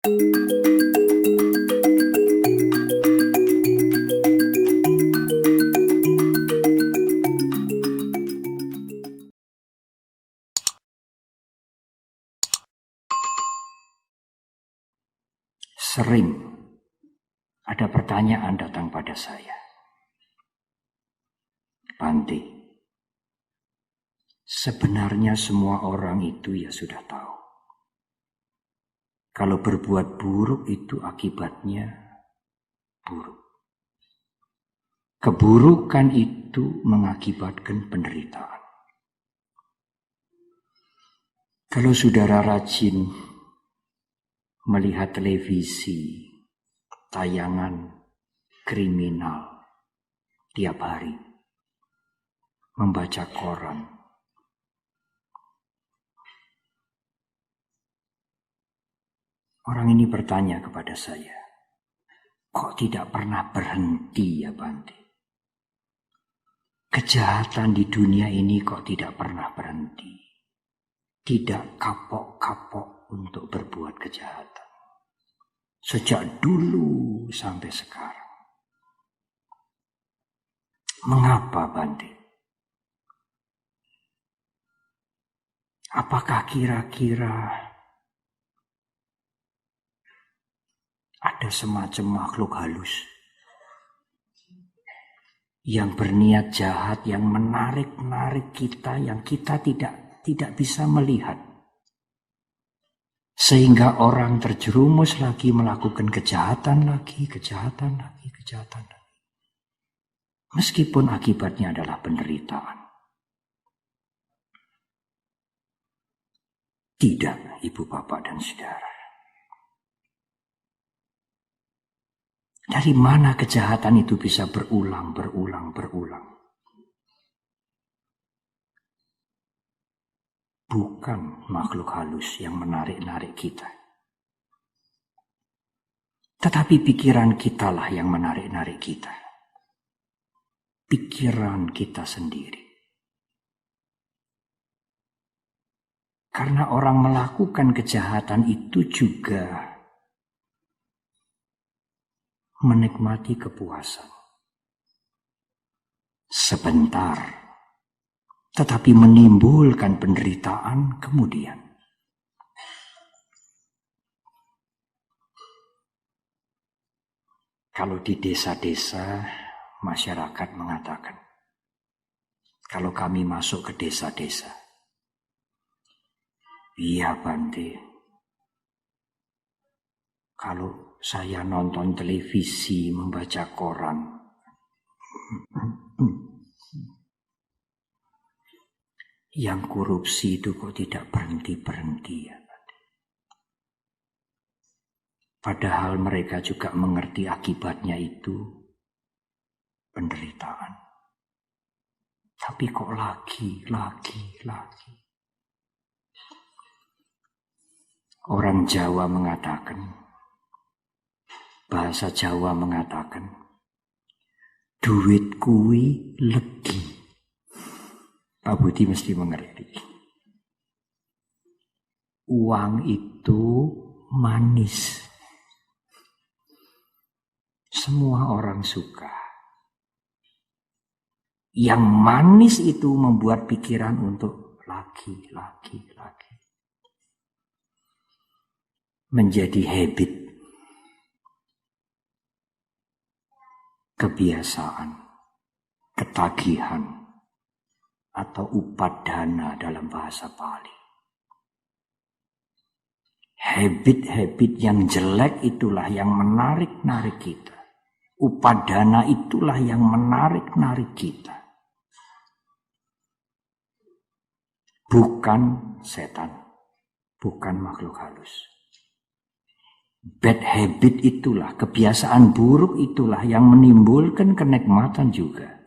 Sering ada pertanyaan datang pada saya. Bante, sebenarnya semua orang itu ya sudah tahu. Kalau berbuat buruk itu akibatnya buruk. Keburukan itu mengakibatkan penderitaan. Kalau saudara rajin melihat televisi, tayangan kriminal tiap hari, membaca koran, orang ini bertanya kepada saya, kok tidak pernah berhenti ya Bante? Kejahatan di dunia ini kok tidak pernah berhenti? Tidak kapok-kapok untuk berbuat kejahatan. Sejak dulu sampai sekarang. Mengapa Bante? Apakah kira-kira ada semacam makhluk halus yang berniat jahat, yang menarik-narik kita, yang kita tidak bisa melihat, sehingga orang terjerumus lagi melakukan kejahatan lagi. Meskipun akibatnya adalah penderitaan. Tidak, ibu bapak dan saudara. Dari mana kejahatan itu bisa berulang? Bukan makhluk halus yang menarik-narik kita. Tetapi pikiran kitalah yang menarik-narik kita. Pikiran kita sendiri. Karena orang melakukan kejahatan itu juga menikmati kepuasan. Sebentar, tetapi menimbulkan penderitaan kemudian. Kalau di desa-desa, masyarakat mengatakan, kalau kami masuk ke desa-desa, iya Bante, kalau saya nonton televisi, membaca koran, yang korupsi itu kok tidak berhenti-berhenti ya. Padahal mereka juga mengerti akibatnya itu penderitaan. Tapi kok lagi. Orang Jawa mengatakan, bahasa Jawa mengatakan, duit kuwi legi. Pak Budi mesti mengerti. Uang itu manis. Semua orang suka. Yang manis itu membuat pikiran untuk lagi. Menjadi habit. Kebiasaan. Ketagihan. Atau upadana dalam bahasa Bali. Habit-habit yang jelek itulah yang menarik-narik kita. Upadana itulah yang menarik-narik kita. Bukan setan, bukan makhluk halus. Bad habit itulah, kebiasaan buruk itulah yang menimbulkan kenikmatan juga.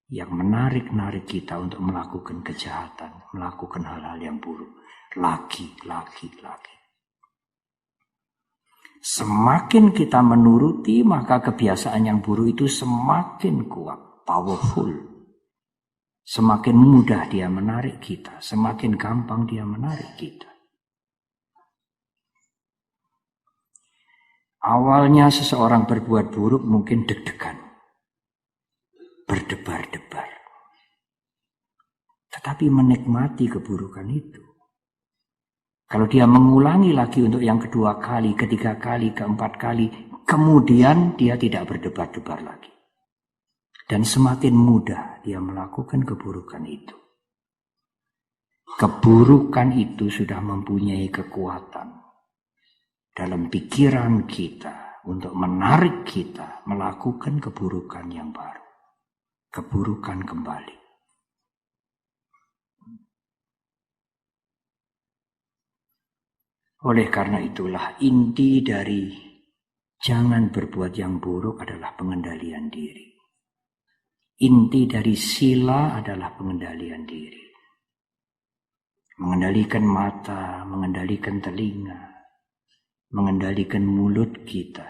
Yang menarik-narik kita untuk melakukan kejahatan, melakukan hal-hal yang buruk. Lagi. Semakin kita menuruti, maka kebiasaan yang buruk itu semakin kuat, powerful. Semakin mudah dia menarik kita, semakin gampang dia menarik kita. Awalnya seseorang berbuat buruk mungkin deg-degan, berdebar-debar. Tetapi menikmati keburukan itu. Kalau dia mengulangi lagi untuk yang kedua kali, ketiga kali, keempat kali, kemudian dia tidak berdebar-debar lagi. Dan semakin mudah dia melakukan keburukan itu. Keburukan itu sudah mempunyai kekuatan dalam pikiran kita untuk menarik kita melakukan keburukan yang baru. Keburukan kembali. Oleh karena itulah inti dari jangan berbuat yang buruk adalah pengendalian diri. Inti dari sila adalah pengendalian diri. Mengendalikan mata, mengendalikan telinga, mengendalikan mulut kita.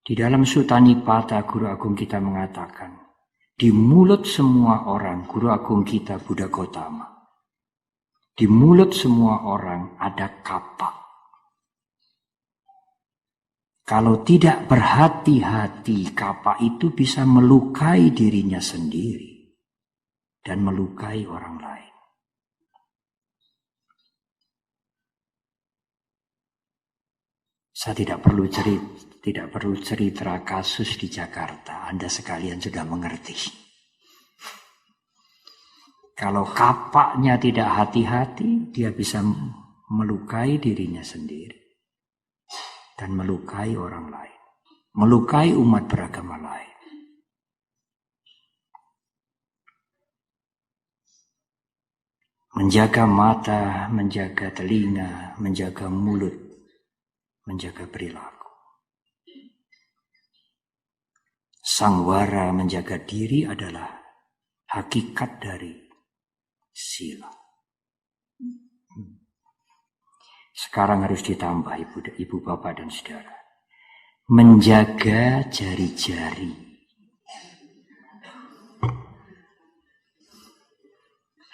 Di dalam Sutta Nipata, Guru Agung kita mengatakan, di mulut semua orang, Guru Agung kita Buddha Gautama, di mulut semua orang ada kapak. Kalau tidak berhati-hati, kapak itu bisa melukai dirinya sendiri dan melukai orang lain. Saya tidak perlu cerita kasus di Jakarta. Anda sekalian sudah mengerti. Kalau kapaknya tidak hati-hati, dia bisa melukai dirinya sendiri. Dan melukai orang lain. Melukai umat beragama lain. Menjaga mata, menjaga telinga, menjaga mulut, menjaga perilaku. Sangwara menjaga diri adalah hakikat dari sila. Sekarang harus ditambah ibu bapak dan saudara. Menjaga jari-jari.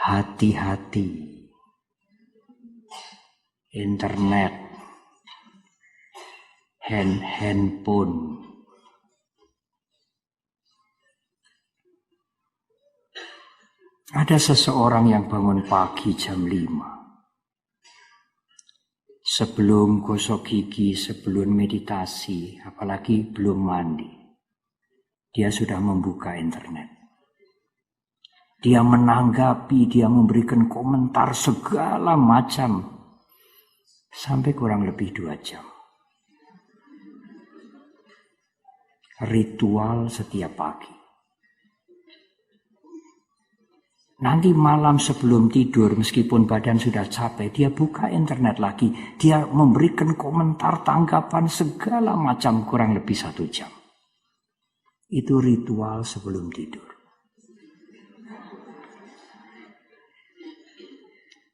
Hati-hati. Internet. Handphone. Ada seseorang yang bangun pagi jam 5. Sebelum gosok gigi, sebelum meditasi, apalagi belum mandi. Dia sudah membuka internet. Dia menanggapi, dia memberikan komentar segala macam. Sampai kurang lebih 2 jam. Ritual setiap pagi. Nanti malam sebelum tidur, meskipun badan sudah capek, dia buka internet lagi. Dia memberikan komentar, tanggapan segala macam kurang lebih 1 jam. Itu ritual sebelum tidur.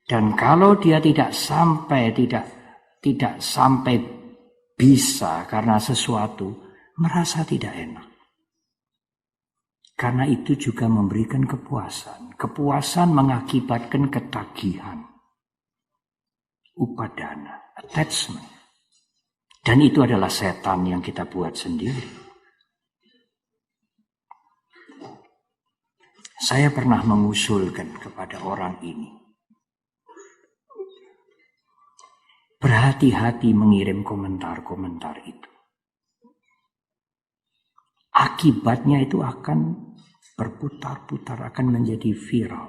Dan kalau dia tidak sampai bisa karena sesuatu, merasa tidak enak. Karena itu juga memberikan kepuasan. Kepuasan mengakibatkan ketagihan. Upadana, attachment. Dan itu adalah setan yang kita buat sendiri. Saya pernah mengusulkan kepada orang ini. Berhati-hati mengirim komentar-komentar itu. Akibatnya itu akan berputar-putar, akan menjadi viral.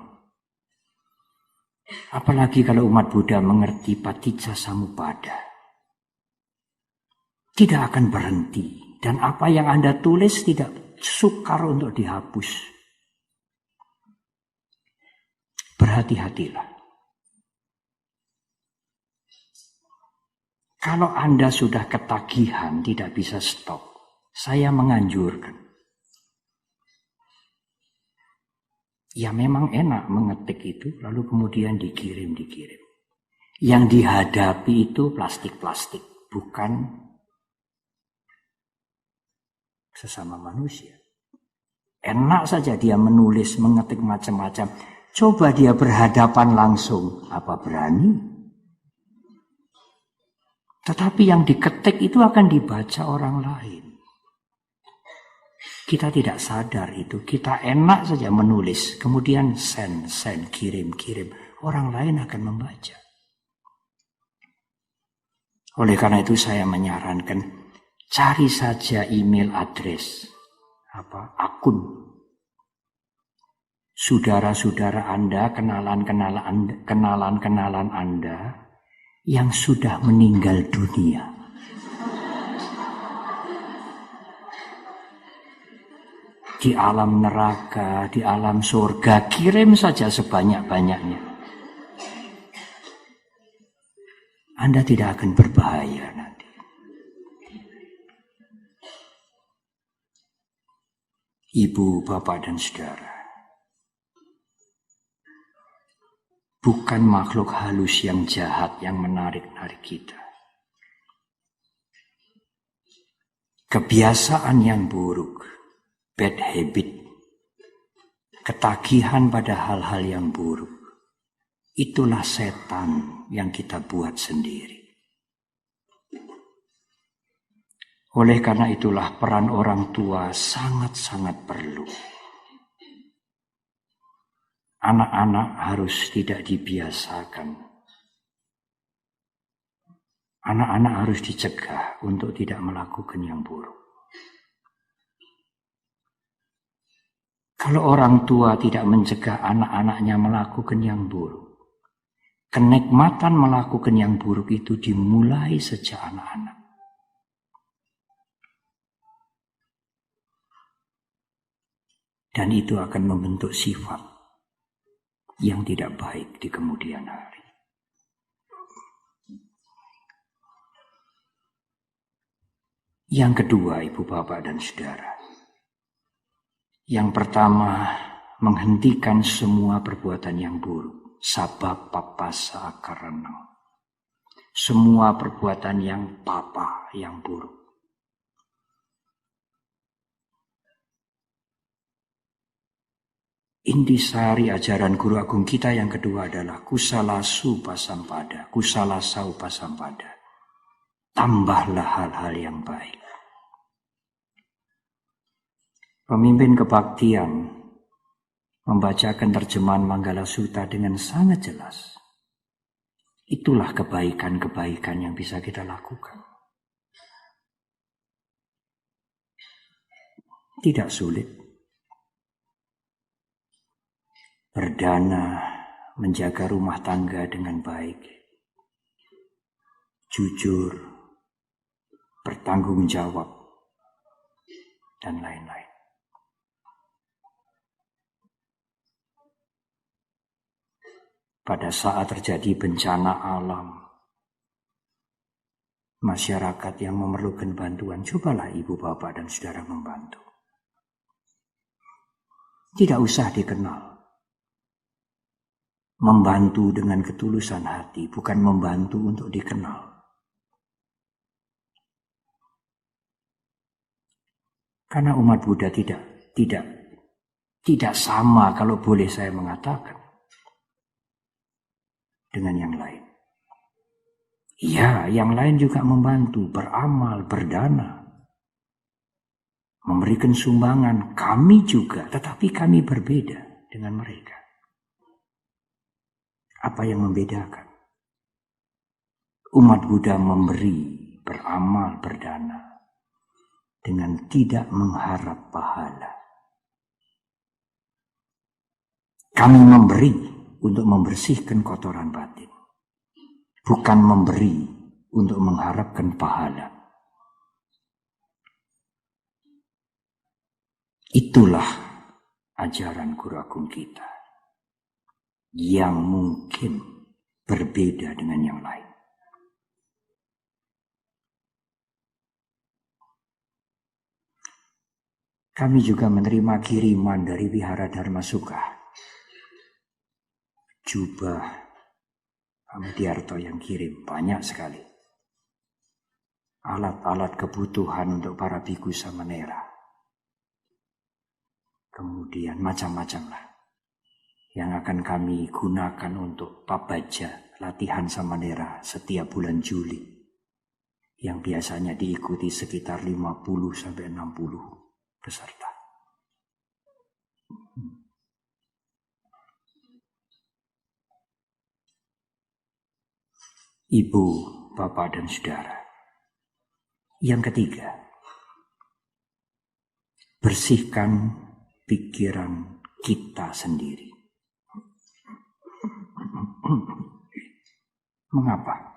Apalagi kalau umat Buddha mengerti Paticca Samuppada. Tidak akan berhenti. Dan apa yang Anda tulis tidak sukar untuk dihapus. Berhati-hatilah. Kalau Anda sudah ketagihan, tidak bisa stop. Saya menganjurkan. Ya memang enak mengetik itu, lalu kemudian dikirim. Yang dihadapi itu plastik-plastik, bukan sesama manusia. Enak saja dia menulis, mengetik macam-macam. Coba dia berhadapan langsung, apa berani? Tetapi yang diketik itu akan dibaca orang lain. Kita tidak sadar itu, kita enak saja menulis, kemudian send, kirim. Orang lain akan membaca. Oleh karena itu saya menyarankan, cari saja email address, akun. Saudara-saudara Anda, kenalan-kenalan Anda yang sudah meninggal dunia. Di alam neraka, di alam surga, kirim saja sebanyak-banyaknya. Anda tidak akan berbahaya nanti. Ibu, bapak, dan saudara, bukan makhluk halus yang jahat yang menarik-narik kita. Kebiasaan yang buruk, bad habit, ketagihan pada hal-hal yang buruk, itulah setan yang kita buat sendiri. Oleh karena itulah peran orang tua sangat-sangat perlu. Anak-anak harus tidak dibiasakan. Anak-anak harus dicegah untuk tidak melakukan yang buruk. Kalau orang tua tidak mencegah anak-anaknya melakukan yang buruk, kenikmatan melakukan yang buruk itu dimulai sejak anak-anak. Dan itu akan membentuk sifat yang tidak baik di kemudian hari. Yang kedua, ibu bapak dan saudara. Yang pertama, menghentikan semua perbuatan yang buruk. Sabab papasa akaranang. Semua perbuatan yang buruk. Intisari ajaran guru agung kita yang kedua adalah kusalasu pasampada, kusalasau pasampada. Tambahlah hal-hal yang baik. Pemimpin kebaktian membacakan terjemahan Manggala Sutta dengan sangat jelas. Itulah kebaikan-kebaikan yang bisa kita lakukan. Tidak sulit. Berdana, menjaga rumah tangga dengan baik. Jujur, bertanggung jawab, dan lain-lain. Pada saat terjadi bencana alam, masyarakat yang memerlukan bantuan, cobalah ibu bapak dan saudara membantu. Tidak usah dikenal. Membantu dengan ketulusan hati, bukan membantu untuk dikenal. Karena umat Buddha tidak sama, kalau boleh saya mengatakan, dengan yang lain. Ya, yang lain juga membantu, beramal, berdana, memberikan sumbangan. Kami juga, tetapi kami berbeda dengan mereka. Apa yang membedakan? Umat Buddha memberi, beramal, berdana, dengan tidak mengharap pahala. Kami memberi untuk membersihkan kotoran batin, bukan memberi untuk mengharapkan pahala. Itulah ajaran guru agung kita yang mungkin berbeda dengan yang lain. Kami juga menerima kiriman dari Wihara Dharma Sukha. Jubah Pak Mudiarto yang kirim banyak sekali. Alat-alat kebutuhan untuk para biku samanera. Kemudian macam-macam lah yang akan kami gunakan untuk pabaja latihan samanera setiap bulan Juli. yang biasanya diikuti sekitar 50-60 peserta. Ibu, Bapak, dan Saudara. Yang ketiga, bersihkan pikiran kita sendiri. Mengapa?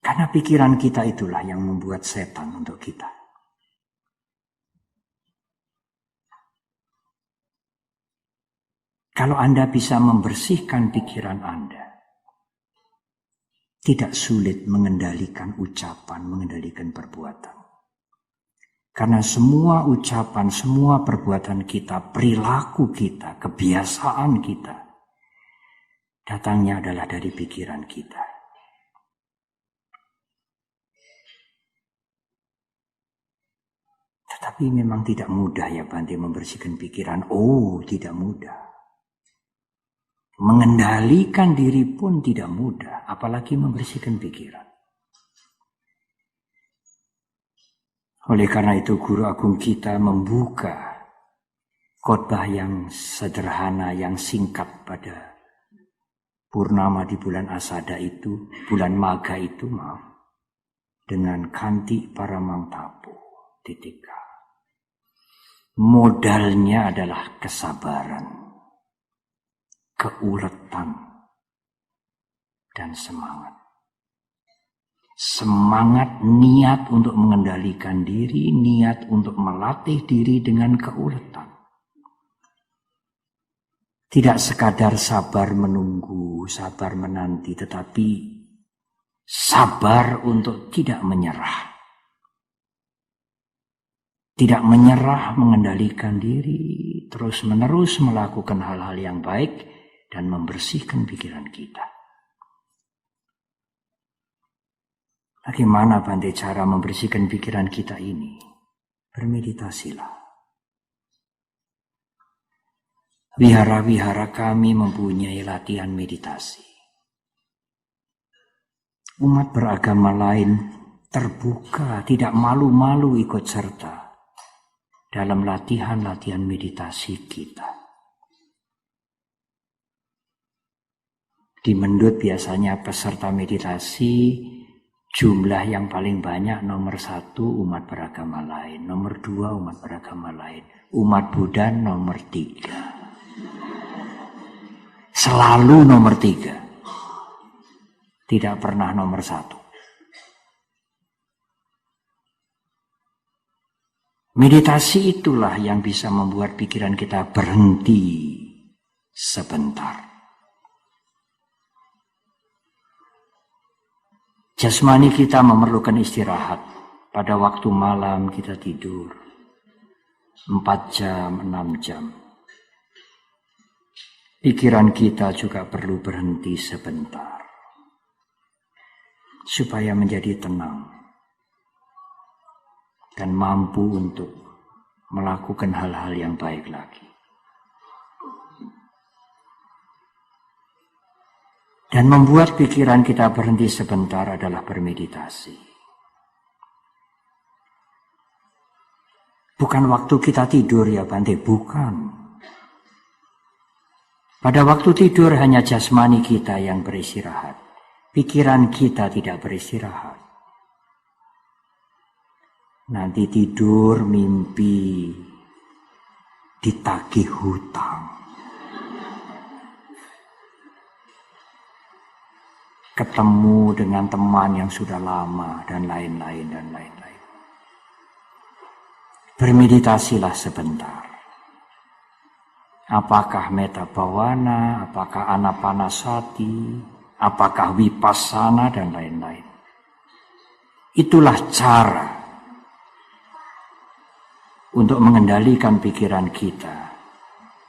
Karena pikiran kita itulah yang membuat setan untuk kita. Kalau Anda bisa membersihkan pikiran Anda, tidak sulit mengendalikan ucapan, mengendalikan perbuatan. Karena semua ucapan, semua perbuatan kita, perilaku kita, kebiasaan kita, datangnya adalah dari pikiran kita. Tetapi memang tidak mudah ya Bante membersihkan pikiran. Oh, tidak mudah. Mengendalikan diri pun tidak mudah, apalagi membersihkan pikiran. Oleh karena itu Guru Agung kita membuka khotbah yang sederhana, yang singkat pada purnama di bulan Asada itu, bulan Maga itu, dengan kanti paramang tapo, titik. Modalnya adalah kesabaran, keuletan, dan semangat. Semangat, niat untuk mengendalikan diri, niat untuk melatih diri dengan keuletan. Tidak sekadar sabar menunggu, sabar menanti, tetapi sabar untuk tidak menyerah. Tidak menyerah mengendalikan diri, terus-menerus melakukan hal-hal yang baik dan membersihkan pikiran kita. Bagaimana Bante cara membersihkan pikiran kita ini? Bermeditasilah. Wihara-wihara kami mempunyai latihan meditasi. Umat beragama lain terbuka, tidak malu-malu ikut serta dalam latihan-latihan meditasi kita. Di Mendut biasanya peserta meditasi jumlah yang paling banyak nomor 1 umat beragama lain, nomor 2 umat beragama lain, umat Buddha nomor 3. Selalu nomor 3. Tidak pernah nomor 1. Meditasi itulah yang bisa membuat pikiran kita berhenti sebentar. Jasmani kita memerlukan istirahat. Pada waktu malam kita tidur 4 jam, 6 jam. Pikiran kita juga perlu berhenti sebentar supaya menjadi tenang dan mampu untuk melakukan hal-hal yang baik lagi. Dan membuat pikiran kita berhenti sebentar adalah bermeditasi. Bukan waktu kita tidur ya Bante, bukan. Pada waktu tidur hanya jasmani kita yang beristirahat. Pikiran kita tidak beristirahat. Nanti tidur mimpi ditagih hutang. Ketemu dengan teman yang sudah lama dan lain-lain dan lain-lain. Bermeditasilah sebentar. Apakah metta bhavana, apakah anapanasati, apakah vipassana dan lain-lain. Itulah cara untuk mengendalikan pikiran kita,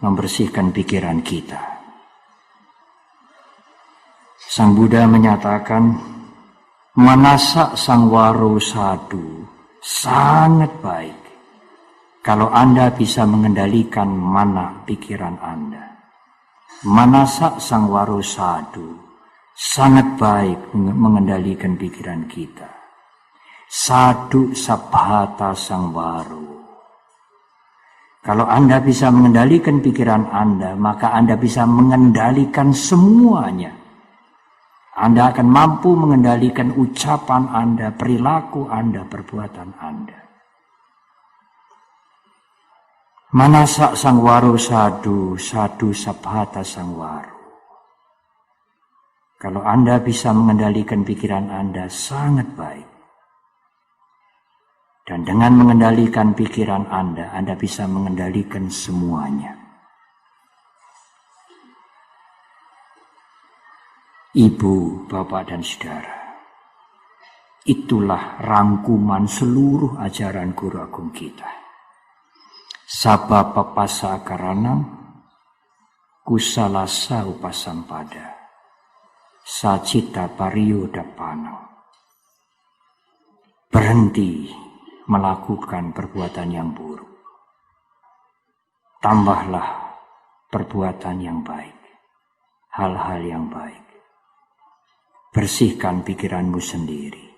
membersihkan pikiran kita. Sang Buddha menyatakan, manasa sangwaro sadu, sangat baik kalau Anda bisa mengendalikan mana pikiran Anda. Manasa sangwaro sadu, sangat baik mengendalikan pikiran kita. Sadu sabhata sangwaro. Kalau Anda bisa mengendalikan pikiran Anda, maka Anda bisa mengendalikan semuanya. Anda akan mampu mengendalikan ucapan Anda, perilaku Anda, perbuatan Anda. Manasa sangwaro sadu, sadu sabhata sangwaro. Kalau Anda bisa mengendalikan pikiran Anda, sangat baik. Dan dengan mengendalikan pikiran Anda bisa mengendalikan semuanya. Ibu, bapak, dan saudara, itulah rangkuman seluruh ajaran Guru Agung kita. Sabba papasa karanam, kusalasa upasampada, sacita pariyodapana. Berhenti melakukan perbuatan yang buruk. Tambahlah perbuatan yang baik, hal-hal yang baik. Bersihkan pikiranmu sendiri.